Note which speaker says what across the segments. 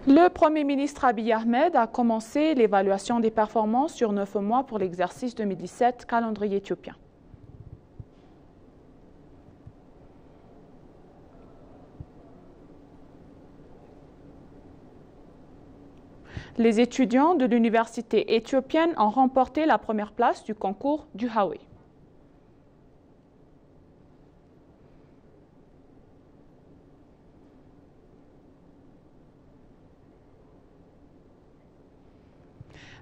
Speaker 1: Le Premier ministre Abiy Ahmed a commencé l'évaluation des performances sur 9 mois pour l'exercice 2017 calendrier éthiopien. Les étudiants de l'université éthiopienne ont remporté la première place du concours du Huawei.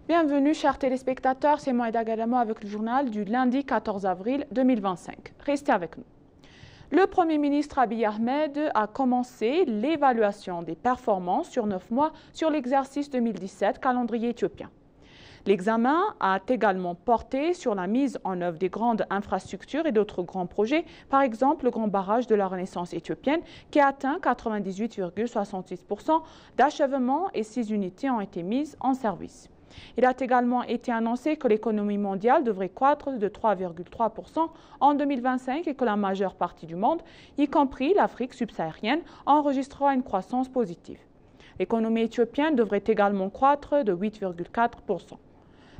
Speaker 1: Bienvenue chers téléspectateurs, c'est Moïda Gadamo avec le journal du lundi 14 avril 2025. Restez avec nous. Le Premier ministre Abiy Ahmed a commencé l'évaluation des performances sur 9 mois sur l'exercice 2017 calendrier éthiopien. L'examen a également porté sur la mise en œuvre des grandes infrastructures et d'autres grands projets, par exemple le grand barrage de la Renaissance éthiopienne qui a atteint 98,66% d'achèvement et 6 unités ont été mises en service. Il a également été annoncé que l'économie mondiale devrait croître de 3,3% en 2025 et que la majeure partie du monde, y compris l'Afrique subsaharienne, enregistrera une croissance positive. L'économie éthiopienne devrait également croître de 8,4%.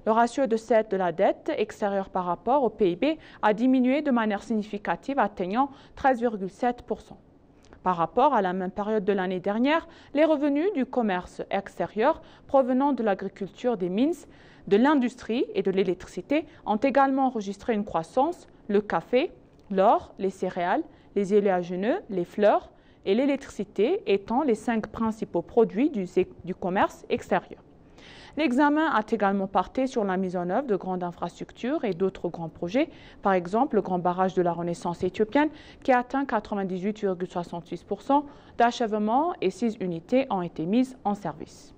Speaker 1: Le ratio de la dette extérieure par rapport au PIB a diminué de manière significative, atteignant 13,7%. Par rapport à la même période de l'année dernière, les revenus du commerce extérieur provenant de l'agriculture, des mines, de l'industrie et de l'électricité ont également enregistré une croissance. Le café, l'or, les céréales, les éléagineux, les fleurs et l'électricité étant les 5 principaux produits du commerce extérieur. L'examen a également porté sur la mise en œuvre de grandes infrastructures et d'autres grands projets, par exemple le grand barrage de la Renaissance éthiopienne qui a atteint 98,66% d'achèvement et 6 unités ont été mises en service.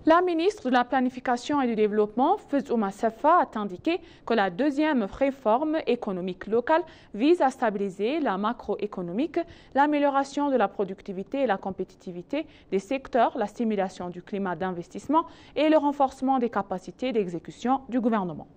Speaker 1: La ministre de la Planification et du Développement, Feuzouma Sefa, a indiqué que la deuxième réforme économique locale vise à stabiliser la macroéconomique, l'amélioration de la productivité et la compétitivité des secteurs, la stimulation du climat d'investissement et le renforcement des capacités d'exécution du gouvernement.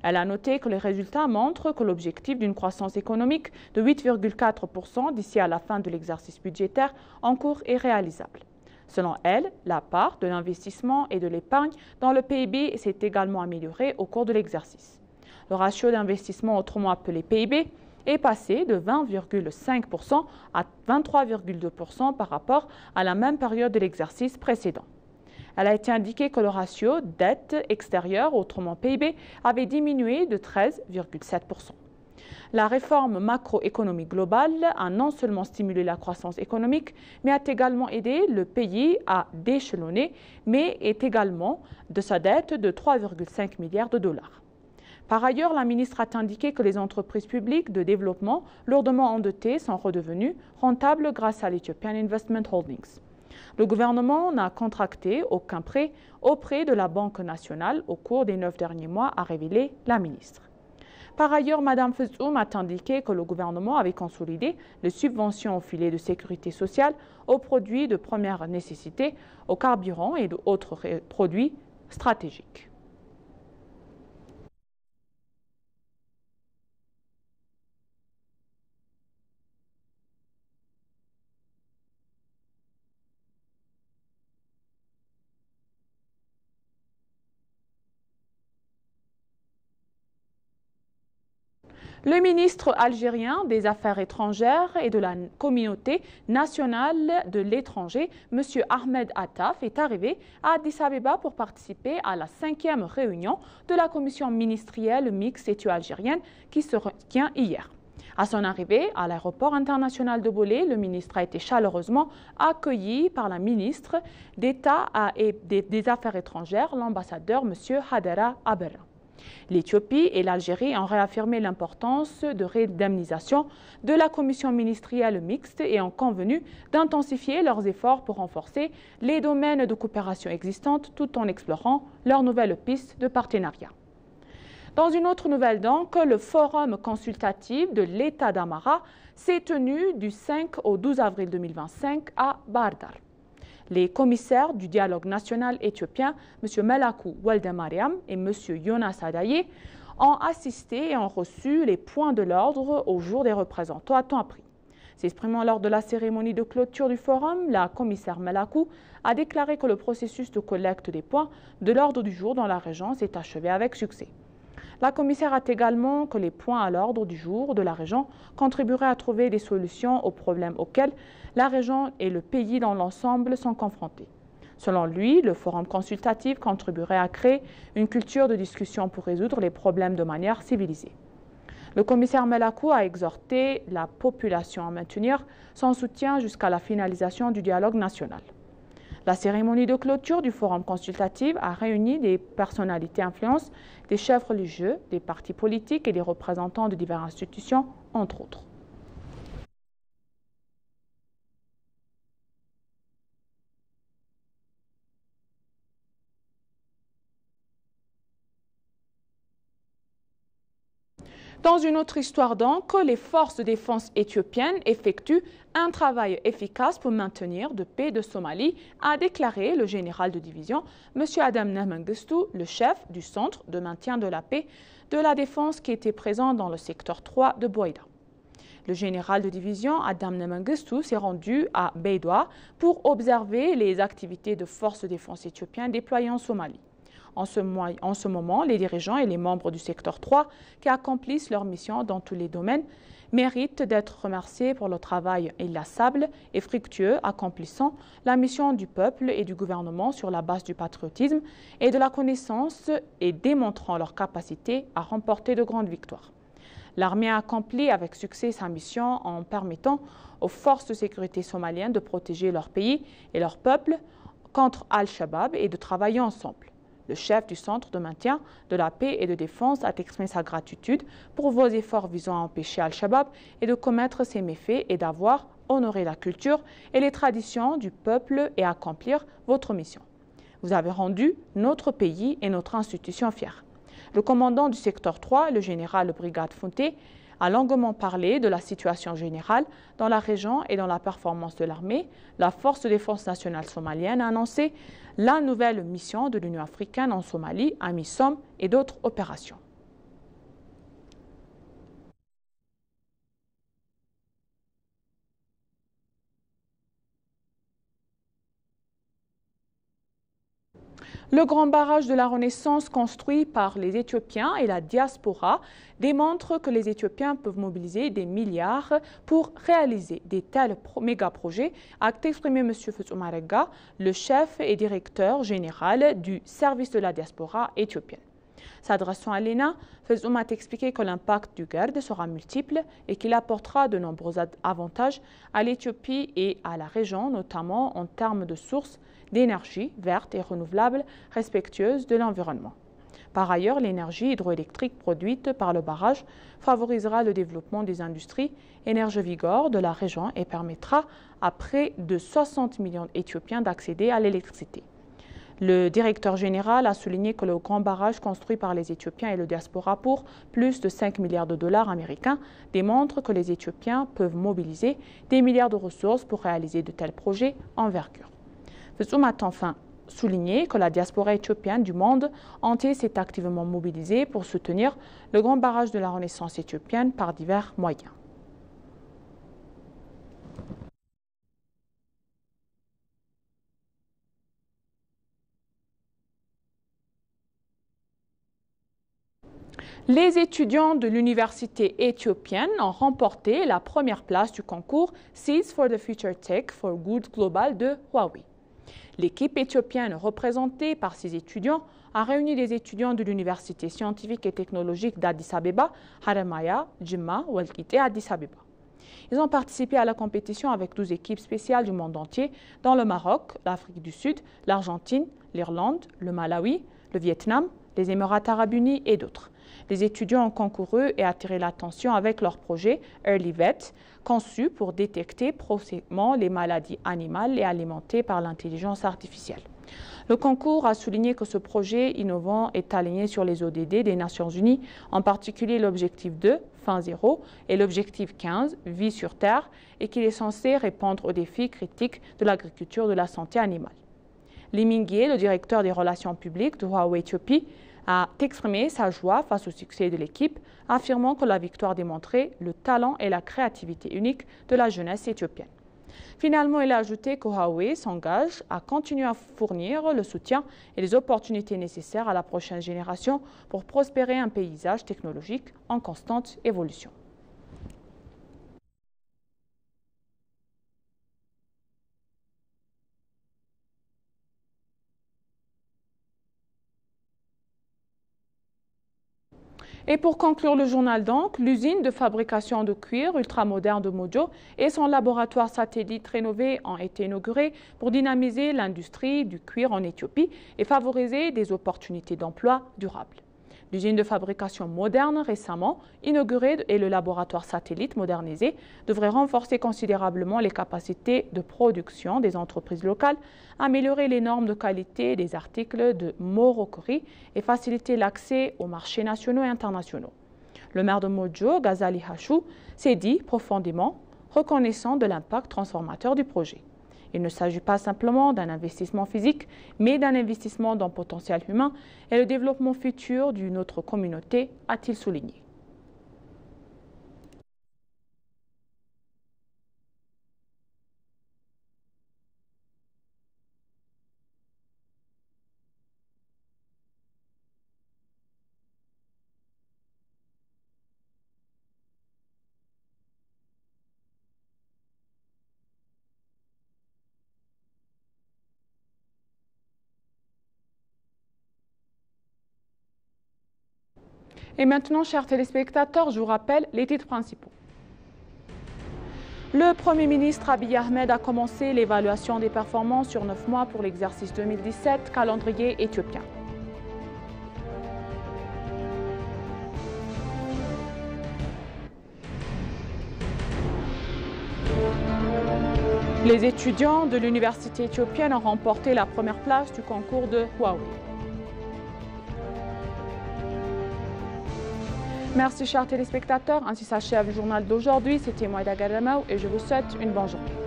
Speaker 1: Elle a noté que les résultats montrent que l'objectif d'une croissance économique de 8,4% d'ici à la fin de l'exercice budgétaire en cours est réalisable. Selon elle, la part de l'investissement et de l'épargne dans le PIB s'est également améliorée au cours de l'exercice. Le ratio d'investissement, autrement appelé PIB, est passé de 20,5% à 23,2% par rapport à la même période de l'exercice précédent. Elle a été indiqué que le ratio dette extérieure, autrement PIB, avait diminué de 13,7%. La réforme macroéconomique globale a non seulement stimulé la croissance économique, mais a également aidé le pays à déchelonner, mais est également de sa dette de 3,5 milliards de dollars. Par ailleurs, la ministre a indiqué que les entreprises publiques de développement lourdement endettées sont redevenues rentables grâce à l'Ethiopian Investment Holdings. Le gouvernement n'a contracté aucun prêt auprès de la Banque nationale au cours des 9 derniers mois, a révélé la ministre. Par ailleurs, Mme Feuzoum a indiqué que le gouvernement avait consolidé les subventions au filet de sécurité sociale aux produits de première nécessité, aux carburants et d'autres produits stratégiques. Le ministre algérien des Affaires étrangères et de la communauté nationale de l'étranger, M. Ahmed Attaf, est arrivé à Addis Abeba pour participer à la 5e réunion de la commission ministérielle mixte éthio-algérienne qui se tient hier. À son arrivée à l'aéroport international de Bolé, le ministre a été chaleureusement accueilli par la ministre d'État et des Affaires étrangères, l'ambassadeur M. Hadera Abera. L'Éthiopie et l'Algérie ont réaffirmé l'importance de réindemnisation de la commission ministérielle mixte et ont convenu d'intensifier leurs efforts pour renforcer les domaines de coopération existantes tout en explorant leurs nouvelles pistes de partenariat. Dans une autre nouvelle donc, le forum consultatif de l'État d'Amara s'est tenu du 5 au 12 avril 2025 à Bardar. Les commissaires du dialogue national éthiopien, M. Melakou Weldemariam et M. Jonas Adaye, ont assisté et ont reçu les points de l'ordre au jour des représentants à temps pris. S'exprimant lors de la cérémonie de clôture du forum, la commissaire Melakou a déclaré que le processus de collecte des points de l'ordre du jour dans la région s'est achevé avec succès. La commissaire a également que les points à l'ordre du jour de la région contribueraient à trouver des solutions aux problèmes auxquels la région et le pays dans l'ensemble sont confrontés. Selon lui, le forum consultatif contribuerait à créer une culture de discussion pour résoudre les problèmes de manière civilisée. Le commissaire Melakou a exhorté la population à maintenir son soutien jusqu'à la finalisation du dialogue national. La cérémonie de clôture du forum consultatif a réuni des personnalités influentes, des chefs religieux, des partis politiques et des représentants de diverses institutions, entre autres. Dans une autre histoire donc, les forces de défense éthiopiennes effectuent un travail efficace pour maintenir de paix de Somalie, a déclaré le général de division, M. Adam Mengistu, le chef du centre de maintien de la paix de la défense qui était présent dans le secteur 3 de Boïda. Le général de division Adam Mengistu s'est rendu à Beidwa pour observer les activités de forces de défense éthiopiennes déployées en Somalie. En ce moment, les dirigeants et les membres du secteur 3 qui accomplissent leur mission dans tous les domaines méritent d'être remerciés pour le travail inlassable et fructueux accomplissant la mission du peuple et du gouvernement sur la base du patriotisme et de la connaissance et démontrant leur capacité à remporter de grandes victoires. L'armée a accompli avec succès sa mission en permettant aux forces de sécurité somaliennes de protéger leur pays et leur peuple contre Al-Shabaab et de travailler ensemble. Le chef du centre de maintien de la paix et de défense a exprimé sa gratitude pour vos efforts visant à empêcher Al-Shabaab et de commettre ses méfaits et d'avoir honoré la culture et les traditions du peuple et accomplir votre mission. Vous avez rendu notre pays et notre institution fiers. Le commandant du secteur 3, le général de brigade Fonté, a longuement parlé de la situation générale dans la région et dans la performance de l'armée. La Force de défense nationale somalienne a annoncé la nouvelle mission de l'Union africaine en Somalie, AMISOM et d'autres opérations. Le grand barrage de la Renaissance construit par les Éthiopiens et la diaspora démontre que les Éthiopiens peuvent mobiliser des milliards pour réaliser des tels méga-projets, a exprimé M. Fetsum Arega, le chef et directeur général du service de la diaspora éthiopienne. S'adressant à l'ENA, Fetsum a expliqué que l'impact du GERD sera multiple et qu'il apportera de nombreux avantages à l'Éthiopie et à la région, notamment en termes de sources d'énergie verte et renouvelable respectueuse de l'environnement. Par ailleurs, l'énergie hydroélectrique produite par le barrage favorisera le développement des industries énergivores de la région et permettra à près de 60 millions d'Éthiopiens d'accéder à l'électricité. Le directeur général a souligné que le grand barrage construit par les Éthiopiens et le diaspora pour plus de 5 milliards de dollars américains démontre que les Éthiopiens peuvent mobiliser des milliards de ressources pour réaliser de tels projets envergure. Fetsum a enfin souligné que la diaspora éthiopienne du monde entier s'est activement mobilisée pour soutenir le grand barrage de la Renaissance éthiopienne par divers moyens. Les étudiants de l'université éthiopienne ont remporté la première place du concours Seeds for the Future Tech for Good Global de Huawei. L'équipe éthiopienne représentée par ces étudiants a réuni des étudiants de l'université scientifique et technologique d'Addis Abeba, Haramaya, Jimma, Walkite et Addis Abeba. Ils ont participé à la compétition avec 12 équipes spéciales du monde entier dans le Maroc, l'Afrique du Sud, l'Argentine, l'Irlande, le Malawi, le Vietnam, les Émirats arabes unis et d'autres. Les étudiants ont concouru et attiré l'attention avec leur projet EarlyVet, conçu pour détecter précocement les maladies animales et alimenté par l'intelligence artificielle. Le concours a souligné que ce projet innovant est aligné sur les ODD des Nations Unies, en particulier l'objectif 2, fin zéro, et l'objectif 15, vie sur terre, et qu'il est censé répondre aux défis critiques de l'agriculture et de la santé animale. Li Mingye, le directeur des relations publiques de Huawei Éthiopie, a exprimé sa joie face au succès de l'équipe, affirmant que la victoire démontrait le talent et la créativité unique de la jeunesse éthiopienne. Finalement, il a ajouté que Huawei s'engage à continuer à fournir le soutien et les opportunités nécessaires à la prochaine génération pour prospérer un paysage technologique en constante évolution. Et pour conclure le journal donc, l'usine de fabrication de cuir ultramoderne de Mojo et son laboratoire satellite rénové ont été inaugurés pour dynamiser l'industrie du cuir en Éthiopie et favoriser des opportunités d'emploi durables. L'usine de fabrication moderne récemment inaugurée et le laboratoire satellite modernisé devraient renforcer considérablement les capacités de production des entreprises locales, améliorer les normes de qualité des articles de Moroccorie et faciliter l'accès aux marchés nationaux et internationaux. Le maire de Mojo, Ghazali Hachou, s'est dit profondément reconnaissant de l'impact transformateur du projet. Il ne s'agit pas simplement d'un investissement physique, mais d'un investissement dans le potentiel humain et le développement futur d'une autre communauté, a-t-il souligné. Et maintenant, chers téléspectateurs, je vous rappelle les titres principaux. Le Premier ministre Abiy Ahmed a commencé l'évaluation des performances sur 9 mois pour l'exercice 2017, calendrier éthiopien. Les étudiants de l'université éthiopienne ont remporté la première place du concours de Huawei. Merci chers téléspectateurs, ainsi s'achève le journal d'aujourd'hui. C'était Moïda Gadamao et je vous souhaite une bonne journée.